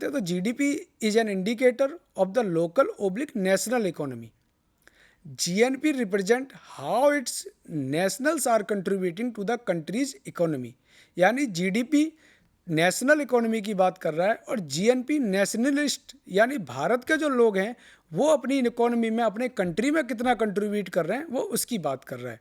तो GDP is an indicator of the local oblique national economy. GNP represent how its nationals are contributing to the country's economy. यानी GDP national economy की बात कर रहा है और जीएनपी नेशनलिस्ट यानी भारत के जो लोग हैं वो अपनी इकोनॉमी में अपने कंट्री में कितना कंट्रीब्यूट कर रहे हैं वो उसकी बात कर रहा है।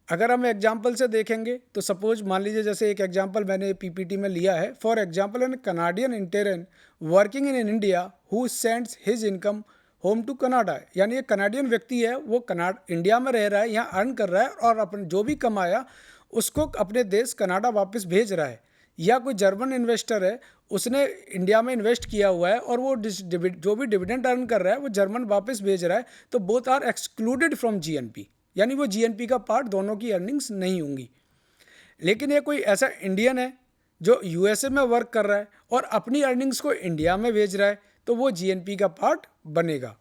अगर हम एग्जाम्पल से देखेंगे तो सपोज मान लीजिए जैसे एक एग्जाम्पल मैंने पीपीटी में लिया है। For example an Canadian intern working in India who sends his income home to Canada. यानी एक कनाडियन व्यक्ति है, वो इंडिया में रह रहा है, यहाँ अर्न कर रहा है और अपने जो भी कमाया उसको अपने देश कनाडा वापस भेज रहा है। या कोई जर्मन इन्वेस्टर है, उसने इंडिया में इन्वेस्ट किया हुआ है और वो जो भी डिविडेंड अर्न कर रहा है वो जर्मन वापस भेज रहा है, तो both are excluded from GNP. यानी वो जीएनपी का पार्ट, दोनों की अर्निंग्स नहीं होंगी। लेकिन ये कोई ऐसा इंडियन है जो यूएसए में वर्क कर रहा है और अपनी अर्निंग्स को इंडिया में भेज रहा है, तो वो जीएनपी का पार्ट बनेगा।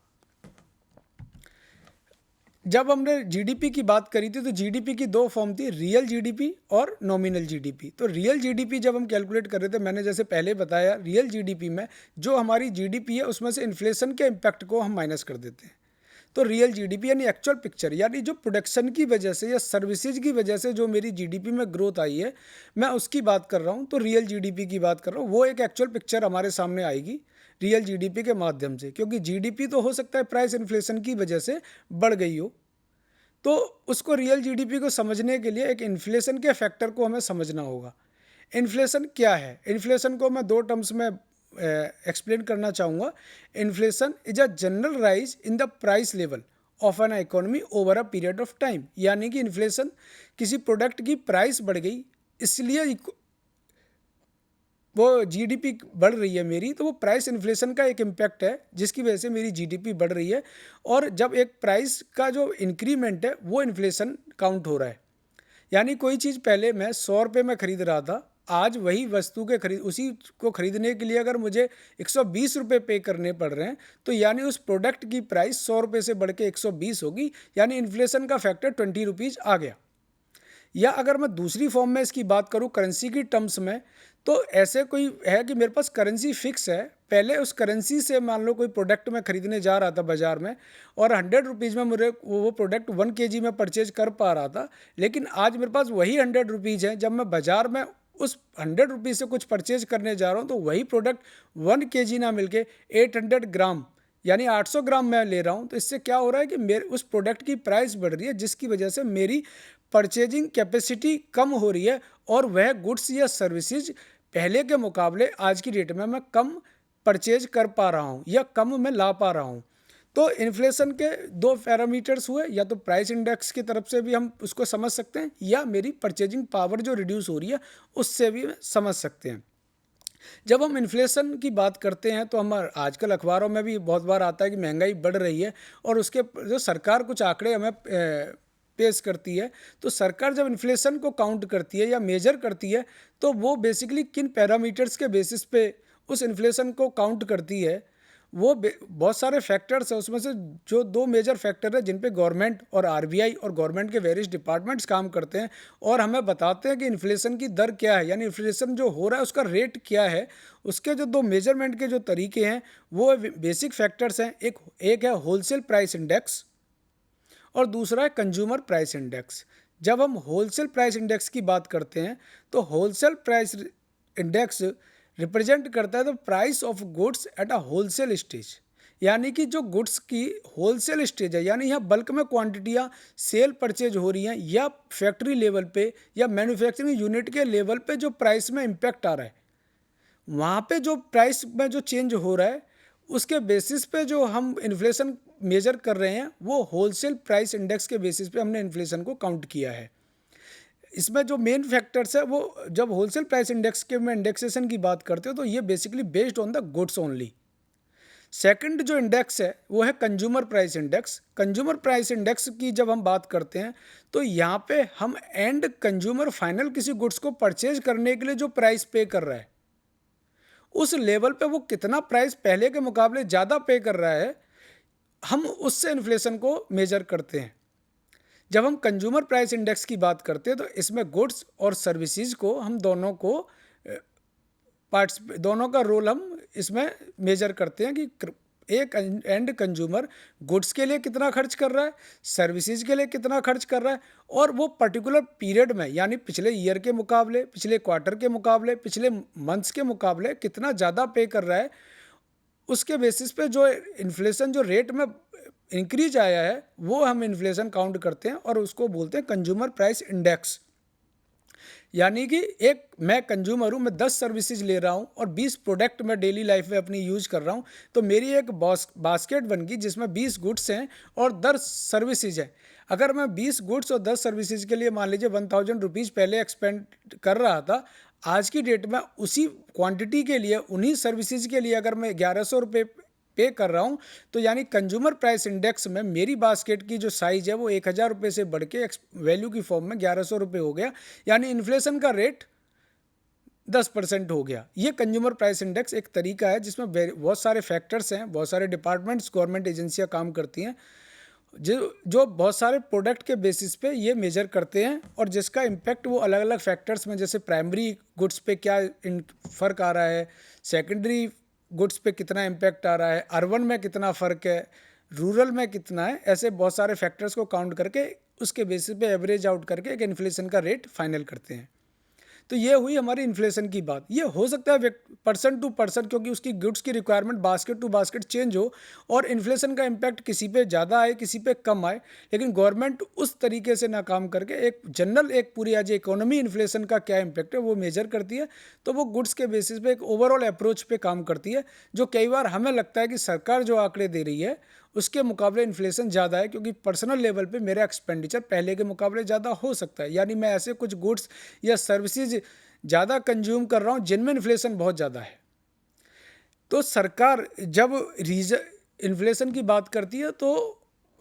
जब हमने जीडीपी की बात करी थी तो जीडीपी की दो फॉर्म थी, रियल जीडीपी और नॉमिनल जीडीपी। तो रियल जीडीपी जब हम कैलकुलेट कर रहे थे, मैंने जैसे पहले बताया, रियल जीडीपी में जो हमारी जीडीपी है उसमें से इन्फ्लेशन के इम्पैक्ट को हम माइनस कर देते हैं। तो रियल जीडीपी यानी एक्चुअल पिक्चर, यानी जो प्रोडक्शन की वजह से या सर्विसेज की वजह से जो मेरी जीडीपी में ग्रोथ आई है, मैं उसकी बात कर रहा हूँ। तो रियल जीडीपी की बात कर रहा हूँ, वो एक एक्चुअल पिक्चर हमारे सामने आएगी रियल जीडीपी के माध्यम से। क्योंकि जीडीपी तो हो सकता है प्राइस इन्फ्लेशन की वजह से बढ़ गई हो, तो उसको रियल जीडीपी को समझने के लिए एक इन्फ्लेशन के फैक्टर को हमें समझना होगा। इन्फ्लेशन क्या है? इन्फ्लेशन को मैं दो टर्म्स में एक्सप्लेन करना चाहूँगा। Inflation is a general rise in the price level of an economy over a period of time. यानी कि इन्फ्लेशन किसी प्रोडक्ट की प्राइस बढ़ गई, इसलिए वो जीडीपी बढ़ रही है मेरी, तो वो प्राइस इन्फ्लेशन का एक इम्पैक्ट है जिसकी वजह से मेरी जीडीपी बढ़ रही है। और जब एक प्राइस का जो इंक्रीमेंट है वो इन्फ्लेशन काउंट हो रहा है। यानी कोई चीज़ पहले मैं 100 रुपये में ख़रीद रहा था, आज वही वस्तु के उसी को ख़रीदने के लिए अगर मुझे 120 रुपये पे करने पड़ रहे हैं, तो यानी उस प्रोडक्ट की प्राइस 100 रुपये से बढ़ के 120 होगी। यानी इन्फ्लेशन का फैक्टर 20 रुपीज़ आ गया। या अगर मैं दूसरी फॉर्म में इसकी बात करूं करेंसी की टर्म्स में, तो ऐसे कोई है कि मेरे पास करेंसी फिक्स है, पहले उस करेंसी से मान लो कोई प्रोडक्ट मैं खरीदने जा रहा था बाज़ार में और 100 रुपीज़ में मुझे वो प्रोडक्ट 1 केजी में परचेज कर पा रहा था। लेकिन आज मेरे पास वही 100 रुपीज़ है, जब मैं बाज़ार में उस 100 रुपीज़ से कुछ परचेज करने जा रहा हूँ तो वही प्रोडक्ट 1 केजी ना मिल के 800 ग्राम यानी 800 ग्राम मैं ले रहा हूँ। तो इससे क्या हो रहा है कि मेरे उस प्रोडक्ट की प्राइस बढ़ रही है, जिसकी वजह से मेरी परचेजिंग कैपेसिटी कम हो रही है और वह गुड्स या सर्विसेज पहले के मुकाबले आज की डेट में मैं कम परचेज कर पा रहा हूँ या कम में ला पा रहा हूँ। तो इन्फ्लेशन के दो पैरामीटर्स हुए, या तो प्राइस इंडेक्स की तरफ से भी हम उसको समझ सकते हैं या मेरी परचेजिंग पावर जो रिड्यूस हो रही है उससे भी समझ सकते हैं। जब हम इन्फ्लेशन की बात करते हैं तो हम आजकल अखबारों में भी बहुत बार आता है कि महंगाई बढ़ रही है और उसके जो सरकार कुछ आंकड़े हमें पेश करती है। तो सरकार जब इन्फ्लेशन को काउंट करती है या मेजर करती है तो वो बेसिकली किन पैरामीटर्स के बेसिस पे उस इन्फ्लेशन को काउंट करती है, वो बहुत सारे फैक्टर्स हैं। उसमें से जो दो मेजर फैक्टर है जिन पे गवर्नमेंट और आरबीआई और गवर्नमेंट के वेरियस डिपार्टमेंट्स काम करते हैं और हमें बताते हैं कि इन्फ्लेशन की दर क्या है, यानी इन्फ्लेशन जो हो रहा है उसका रेट क्या है। उसके जो दो मेजरमेंट के जो तरीके हैं वो बेसिक फैक्टर्स हैं। एक है होलसेल प्राइस इंडेक्स और दूसरा है कंज्यूमर प्राइस इंडेक्स। जब हम होलसेल प्राइस इंडेक्स की बात करते हैं तो होलसेल प्राइस इंडेक्स रिप्रेजेंट करता है the price of goods at a wholesale stage. यानी कि जो गुड्स की होलसेल स्टेज है, यानी यहाँ बल्क में क्वांटिटियाँ सेल परचेज हो रही हैं या फैक्ट्री लेवल पे या मैन्युफैक्चरिंग यूनिट के लेवल पे जो प्राइस में इम्पैक्ट आ रहा है, वहाँ पे जो प्राइस में जो चेंज हो रहा है उसके बेसिस पे जो हम इन्फ्लेशन मेजर कर रहे हैं वो होलसेल प्राइस इंडेक्स के बेसिस पे हमने इन्फ्लेशन को काउंट किया है। इसमें जो मेन फैक्टर्स है वो जब होलसेल प्राइस इंडेक्स के में इंडेक्सेशन की बात करते हो तो ये basically based on the goods only. Second जो इंडेक्स है वो है consumer price index. Consumer price index की जब हम बात करते हैं तो यहाँ पे हम एंड कंज्यूमर फाइनल किसी गुड्स को परचेज करने के लिए जो प्राइस पे कर रहा है उस लेवल पे वो कितना प्राइस पहले के मुकाबले ज़्यादा पे कर रहा है, हम उससे इन्फ्लेशन को मेजर करते हैं। जब हम कंज्यूमर प्राइस इंडेक्स की बात करते हैं तो इसमें गुड्स और सर्विसेज को हम दोनों को पार्ट्स, दोनों का रोल हम इसमें मेजर करते हैं कि एक एंड कंज्यूमर गुड्स के लिए कितना खर्च कर रहा है, सर्विसेज के लिए कितना खर्च कर रहा है, और वो पर्टिकुलर पीरियड में यानी पिछले ईयर के मुकाबले, पिछले क्वार्टर के मुकाबले, पिछले मंथ्स के मुकाबले कितना ज़्यादा पे कर रहा है। उसके बेसिस पे जो इन्फ्लेशन जो रेट में इंक्रीज आया है वो हम इन्फ्लेशन काउंट करते हैं और उसको बोलते हैं कंज्यूमर प्राइस इंडेक्स। यानी कि एक मैं कंज्यूमर हूँ, मैं 10 सर्विसेज ले रहा हूँ और 20 प्रोडक्ट मैं डेली लाइफ में अपनी यूज कर रहा हूँ, तो मेरी एक बास्केट बन गई जिसमें 20 गुड्स हैं और 10 सर्विसेज हैं। अगर मैं 20 गुड्स और 10 सर्विसेज के लिए मान लीजिए 1000 रुपीज़ पहले एक्सपेंड कर रहा था, आज की डेट में उसी क्वांटिटी के लिए, उन्हीं सर्विसेज के लिए अगर मैं 1100 रुपये पे कर रहा हूँ, तो यानी कंज्यूमर प्राइस इंडेक्स में मेरी बास्केट की जो साइज़ है वो 1000 रुपये से बढ़ के वैल्यू की फॉर्म में 1100 रुपये हो गया, यानी इन्फ्लेशन का रेट 10% हो गया। ये कंज्यूमर प्राइस इंडेक्स एक तरीका है जिसमें बहुत सारे फैक्टर्स हैं, बहुत सारे डिपार्टमेंट्स, गवर्नमेंट एजेंसियां काम करती हैं जो बहुत सारे प्रोडक्ट के बेसिस पे ये मेजर करते हैं और जिसका इम्पैक्ट वो अलग अलग फैक्टर्स में, जैसे प्राइमरी गुड्स पे क्या फ़र्क आ रहा है, सेकेंडरी गुड्स पे कितना इम्पैक्ट आ रहा है, अर्बन में कितना फ़र्क है, रूरल में कितना है, ऐसे बहुत सारे फैक्टर्स को काउंट करके उसके बेसिस पे एवरेज आउट करके एक इन्फ्लेशन का रेट फाइनल करते हैं। तो ये हुई हमारी इन्फ्लेशन की बात। ये हो सकता है पर्सन टू पर्सन, क्योंकि उसकी गुड्स की requirement basket to basket change हो और इन्फ्लेशन का इम्पैक्ट किसी पे ज़्यादा आए, किसी पे कम आए, लेकिन गवर्नमेंट उस तरीके से ना काम करके एक जनरल, एक पूरी एज इकोनॉमी इन्फ्लेशन का क्या इम्पैक्ट है वो मेजर करती है। तो वो गुड्स के बेसिस पे एक ओवरऑल अप्रोच पे काम करती है, जो कई बार हमें लगता है कि सरकार जो आंकड़े दे रही है उसके मुकाबले इन्फ्लेशन ज़्यादा है, क्योंकि पर्सनल लेवल पे मेरा एक्सपेंडिचर पहले के मुकाबले ज़्यादा हो सकता है, यानी मैं ऐसे कुछ गुड्स या सर्विसेज ज़्यादा कंज्यूम कर रहा हूँ जिनमें इन्फ्लेशन बहुत ज़्यादा है। तो सरकार जब इन्फ्लेशन की बात करती है तो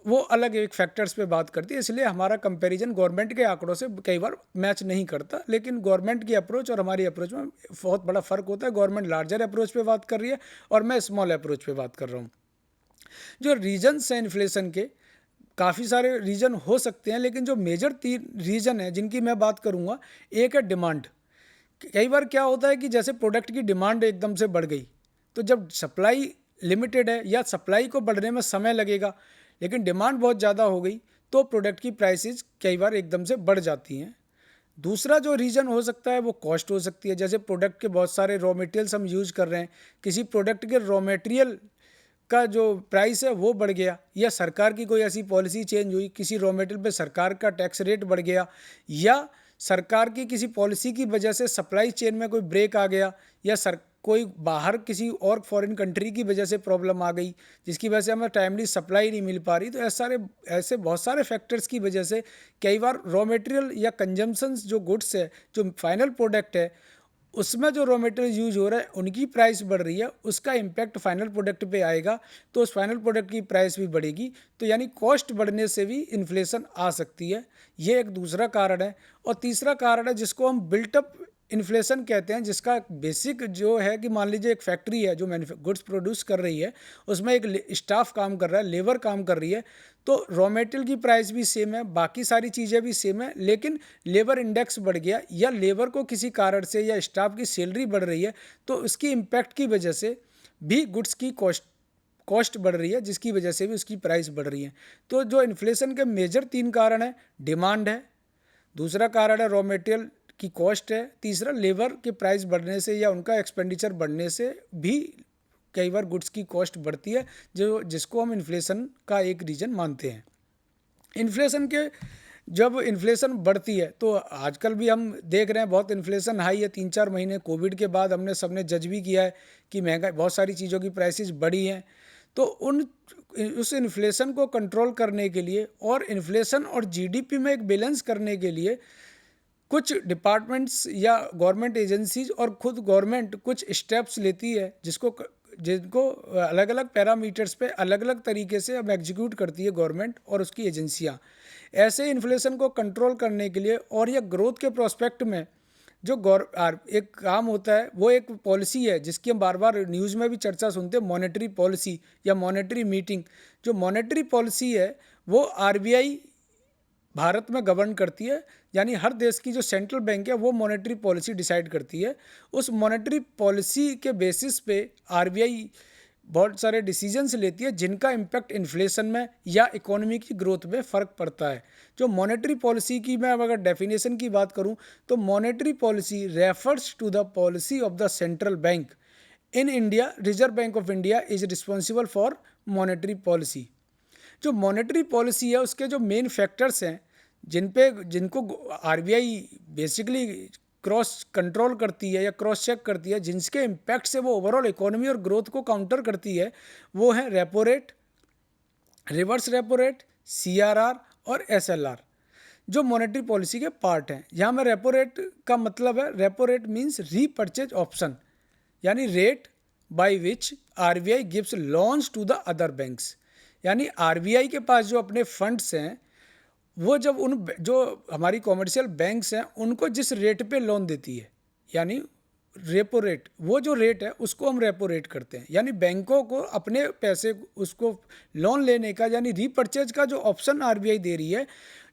वो अलग एक फैक्टर्स पे बात करती है, इसलिए हमारा कंपैरिजन गवर्नमेंट के आंकड़ों से कई बार मैच नहीं करता। लेकिन गवर्नमेंट की अप्रोच और हमारी अप्रोच में बहुत बड़ा फ़र्क होता है। गवर्नमेंट लार्जर अप्रोच पे बात कर रही है और मैं स्मॉल अप्रोच पे बात कर रहा हूँ। जो रीजन्स हैं इन्फ्लेशन के, काफ़ी सारे रीजन हो सकते हैं, लेकिन जो मेजर 3 रीजन है जिनकी मैं बात करूँगा, एक है डिमांड। कई बार क्या होता है कि जैसे प्रोडक्ट की डिमांड एकदम से बढ़ गई, तो जब सप्लाई लिमिटेड है या सप्लाई को बढ़ने में समय लगेगा, लेकिन डिमांड बहुत ज़्यादा हो गई, तो प्रोडक्ट की प्राइसेस कई बार एकदम से बढ़ जाती हैं। दूसरा जो रीज़न हो सकता है वो कॉस्ट हो सकती है। जैसे प्रोडक्ट के बहुत सारे रॉ मटेरियल्स हम यूज़ कर रहे हैं, किसी प्रोडक्ट के रॉ मटेरियल का जो प्राइस है वो बढ़ गया, या सरकार की कोई ऐसी पॉलिसी चेंज हुई, किसी रॉ मटेरियल पे सरकार का टैक्स रेट बढ़ गया, या सरकार की किसी पॉलिसी की वजह से सप्लाई चेन में कोई ब्रेक आ गया, या कोई बाहर किसी और फॉरेन कंट्री की वजह से प्रॉब्लम आ गई जिसकी वजह से हमें टाइमली सप्लाई नहीं मिल पा रही। तो ऐसे बहुत सारे फैक्टर्स की वजह से कई बार रॉ मटेरियल या कंजम्पशंस जो गुड्स है, जो फाइनल प्रोडक्ट है, उसमें जो रॉ मटेरियल यूज हो रहा है उनकी प्राइस बढ़ रही है, उसका इम्पैक्ट फाइनल प्रोडक्ट पे आएगा, तो उस फाइनल प्रोडक्ट की प्राइस भी बढ़ेगी। तो यानी कॉस्ट बढ़ने से भी इन्फ्लेशन आ सकती है। ये एक दूसरा कारण है। और तीसरा कारण है जिसको हम बिल्टअप इन्फ्लेशन कहते हैं, जिसका बेसिक जो है कि मान लीजिए एक फैक्ट्री है जो गुड्स प्रोड्यूस कर रही है, उसमें एक स्टाफ काम कर रहा है, लेबर काम कर रही है, तो रॉ मटेरियल की प्राइस भी सेम है, बाकी सारी चीज़ें भी सेम है, लेकिन लेबर इंडेक्स बढ़ गया या लेबर को किसी कारण से या स्टाफ की सैलरी बढ़ रही है, तो उसकी इम्पैक्ट की वजह से भी गुड्स की कॉस्ट बढ़ रही है, जिसकी वजह से भी उसकी प्राइस बढ़ रही है। तो जो इन्फ्लेशन के मेजर 3 कारण है, डिमांड है, दूसरा कारण है रॉ मटेरियल की कॉस्ट है, तीसरा लेबर के प्राइस बढ़ने से या उनका एक्सपेंडिचर बढ़ने से भी कई बार गुड्स की कॉस्ट बढ़ती है, जिसको हम इन्फ्लेशन का एक रीज़न मानते हैं। इन्फ्लेशन के जब इन्फ्लेशन बढ़ती है तो आजकल भी हम देख रहे हैं बहुत इन्फ्लेशन हाई है। 3-4 महीने कोविड के बाद हमने सबने जज भी किया है कि महंगाई, बहुत सारी चीज़ों की प्राइसेस बढ़ी हैं। तो उस इन्फ्लेशन को कंट्रोल करने के लिए और इन्फ्लेशन और जीडीपी में एक बैलेंस करने के लिए कुछ डिपार्टमेंट्स या गवर्नमेंट एजेंसीज और खुद गवर्नमेंट कुछ स्टेप्स लेती है जिनको अलग अलग पैरामीटर्स पे अलग अलग तरीके से अब एग्जीक्यूट करती है गवर्नमेंट और उसकी एजेंसियां। ऐसे इन्फ्लेशन को कंट्रोल करने के लिए और या ग्रोथ के प्रोस्पेक्ट में जो एक काम होता है, वो एक पॉलिसी है जिसकी हम बार बार न्यूज़ में भी चर्चा सुनते हैं, मॉनेटरी पॉलिसी या मॉनेटरी मीटिंग। जो मॉनेटरी पॉलिसी है वो आरबीआई भारत में गवर्न करती है, यानी हर देश की जो सेंट्रल बैंक है वो मॉनेटरी पॉलिसी डिसाइड करती है। उस मॉनेटरी पॉलिसी के बेसिस पे आरबीआई बहुत सारे डिसीजंस लेती है जिनका इम्पैक्ट इन्फ्लेशन में या इकोनॉमी की ग्रोथ में फ़र्क पड़ता है। जो मॉनेटरी पॉलिसी की मैं अगर डेफिनेशन की बात करूं तो monetary policy refers to the policy of the central bank. In India Reserve Bank of India is responsible for monetary policy. जो मॉनेटरी पॉलिसी है उसके जो मेन फैक्टर्स हैं जिनको आरबीआई बेसिकली क्रॉस कंट्रोल करती है या क्रॉस चेक करती है, जिनके इम्पैक्ट से वो ओवरऑल इकोनॉमी और ग्रोथ को काउंटर करती है, वो है repo rate, reverse repo rate, CRR और एसएलआर, जो मॉनेटरी पॉलिसी के पार्ट हैं। यहाँ में रेपो रेट का मतलब है, repo rate means repurchase option, यानी rate by which RBI gives loans to the other banks. यानी आरबीआई के पास जो अपने फंड्स हैं वो जब जो हमारी कॉमर्शियल बैंक्स हैं उनको जिस रेट पे लोन देती है, यानी रेपो रेट, वो जो रेट है उसको हम रेपो रेट करते हैं। यानी बैंकों को अपने पैसे उसको लोन लेने का यानी रीपर्चेज का जो ऑप्शन आरबीआई दे रही है,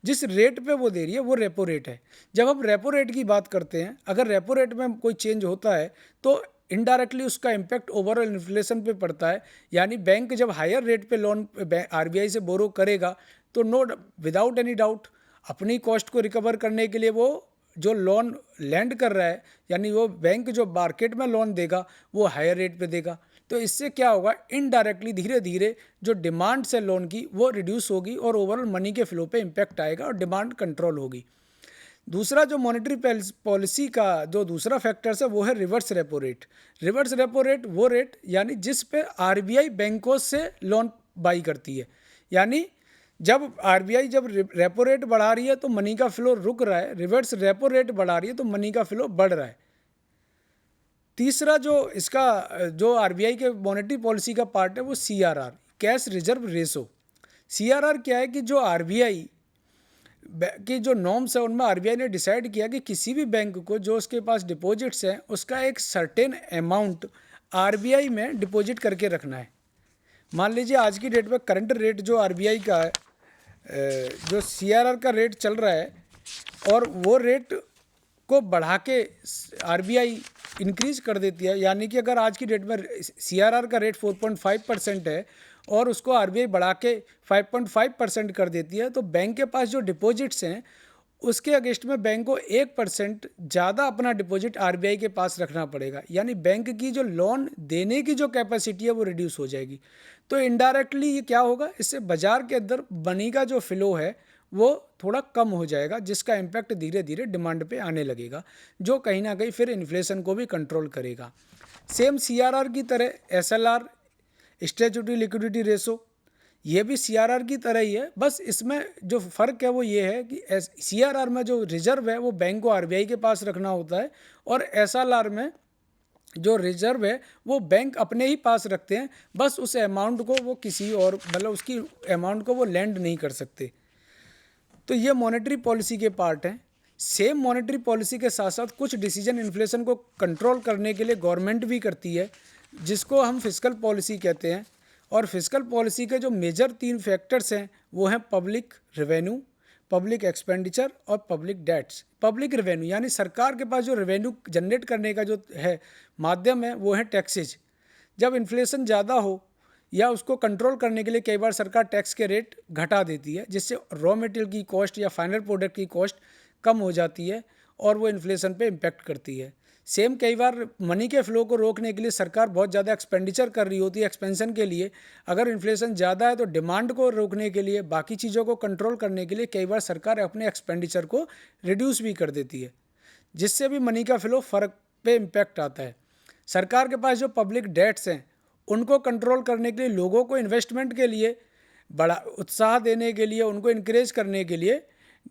जिस रेट पे वो दे रही है वो रेपो रेट है। जब हम रेपो रेट की बात करते हैं, अगर रेपो रेट में कोई चेंज होता है तो इनडायरेक्टली उसका इम्पैक्ट ओवरऑल इन्फ्लेशन पे पड़ता है। यानी बैंक जब हायर रेट पे लोन आरबीआई से बोरो करेगा तो नो विदाउट एनी डाउट अपनी कॉस्ट को रिकवर करने के लिए वो जो लोन लैंड कर रहा है, यानी वो बैंक जो मार्केट में लोन देगा वो हायर रेट पे देगा। तो इससे क्या होगा, इनडायरेक्टली धीरे धीरे जो डिमांड से लोन की वो रिड्यूस होगी और ओवरऑल मनी के फ्लो पे इम्पैक्ट आएगा और डिमांड कंट्रोल होगी। दूसरा जो मॉनेटरी पॉलिसी का जो दूसरा फैक्टर्स है वो है reverse repo rate. Reverse repo rate वो रेट यानी जिस पे आरबीआई बैंकों से लोन बाई करती है। यानी जब आरबीआई जब रेपो रेट बढ़ा रही है तो मनी का फ्लो रुक रहा है, रिवर्स रेपो रेट बढ़ा रही है तो मनी का फ्लो बढ़ रहा है। तीसरा जो इसका जो आरबीआई के मॉनेटरी पॉलिसी का पार्ट है वो CRR, cash reserve ratio. CRR क्या है कि जो आरबीआई की जो नॉर्म्स है उनमें आरबीआई ने डिसाइड किया कि किसी भी बैंक को जो उसके पास डिपॉजिट्स हैं उसका एक सर्टेन अमाउंट आरबीआई में डिपॉजिट करके रखना है। मान लीजिए आज की डेट में करंट रेट जो आरबीआई का है, जो सीआरआर का रेट चल रहा है और वो रेट को बढ़ा के आरबीआई इंक्रीज कर देती है। यानी कि अगर आज की डेट में सीआरआर का रेट 4.5% है और उसको आरबीआई बढ़ा के 5.5% कर देती है, तो बैंक के पास जो डिपॉजिट्स हैं उसके अगेंस्ट में बैंक को 1% ज़्यादा अपना डिपॉजिट आरबीआई के पास रखना पड़ेगा। यानी बैंक की जो लोन देने की जो कैपेसिटी है वो रिड्यूस हो जाएगी। तो इनडायरेक्टली ये क्या होगा, इससे बाजार के अंदर मनी का जो फ्लो है वो थोड़ा कम हो जाएगा, जिसका इम्पैक्ट धीरे धीरे डिमांड पे आने लगेगा, जो कहीं ना कहीं फिर इन्फ्लेशन को भी कंट्रोल करेगा। सेम सीआरआर की तरह एसएलआर, स्टैट्यूटरी लिक्विडिटी रेशो, ये भी सीआरआर की तरह ही है। बस इसमें जो फ़र्क है वो ये है कि सीआरआर में जो रिजर्व है वो बैंक को आरबीआई के पास रखना होता है और एसएलआर में जो रिजर्व है वो बैंक अपने ही पास रखते हैं। बस उस अमाउंट को वो किसी और मतलब उसकी अमाउंट को वो लैंड नहीं कर सकते। तो ये मॉनेटरी पॉलिसी के पार्ट हैं। सेम मॉनेटरी पॉलिसी के साथ साथ कुछ डिसीजन इन्फ्लेशन को कंट्रोल करने के लिए गवर्नमेंट भी करती है, जिसको हम फिस्कल पॉलिसी कहते हैं। और फिस्कल पॉलिसी के जो मेजर 3 फैक्टर्स हैं वो हैं पब्लिक रेवेन्यू, पब्लिक एक्सपेंडिचर और पब्लिक डेट्स। पब्लिक रेवेन्यू यानी सरकार के पास जो रेवेन्यू जनरेट करने का जो है माध्यम है वो है टैक्सेज। जब इन्फ्लेशन ज़्यादा हो या उसको कंट्रोल करने के लिए कई बार सरकार टैक्स के रेट घटा देती है, जिससे रॉ मटेरियल की कॉस्ट या फाइनल प्रोडक्ट की कॉस्ट कम हो जाती है और वो इन्फ्लेशन पे इम्पैक्ट करती है। सेम कई बार मनी के फ्लो को रोकने के लिए सरकार बहुत ज़्यादा एक्सपेंडिचर कर रही होती है एक्सपेंशन के लिए। अगर इन्फ्लेशन ज़्यादा है तो डिमांड को रोकने के लिए, बाकी चीज़ों को कंट्रोल करने के लिए कई बार सरकार अपने एक्सपेंडिचर को रिड्यूस भी कर देती है, जिससे भी मनी का फ्लो फ़र्क पे इम्पैक्ट आता है। सरकार के पास जो पब्लिक डेट्स हैं उनको कंट्रोल करने के लिए, लोगों को इन्वेस्टमेंट के लिए बड़ा उत्साह देने के लिए, उनको इनक्रेज करने के लिए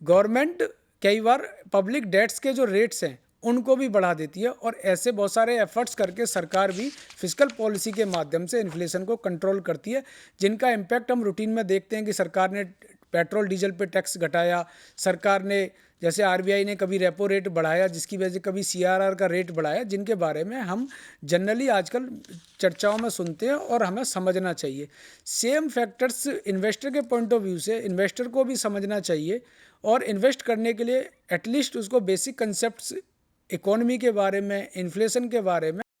गवर्नमेंट कई बार पब्लिक डेट्स के जो रेट्स हैं उनको भी बढ़ा देती है। और ऐसे बहुत सारे एफर्ट्स करके सरकार भी फिस्कल पॉलिसी के माध्यम से इन्फ्लेशन को कंट्रोल करती है, जिनका इम्पैक्ट हम रूटीन में देखते हैं कि सरकार ने पेट्रोल डीजल पे टैक्स घटाया, सरकार ने जैसे आरबीआई ने कभी रेपो रेट बढ़ाया, जिसकी वजह से कभी सीआरआर का रेट बढ़ाया, जिनके बारे में हम जनरली आजकल चर्चाओं में सुनते हैं और हमें समझना चाहिए। सेम फैक्टर्स इन्वेस्टर के पॉइंट ऑफ व्यू से इन्वेस्टर को भी समझना चाहिए और इन्वेस्ट करने के लिए एटलीस्ट उसको बेसिक कंसेप्ट्स इकोनॉमी के बारे में, इन्फ्लेशन के बारे में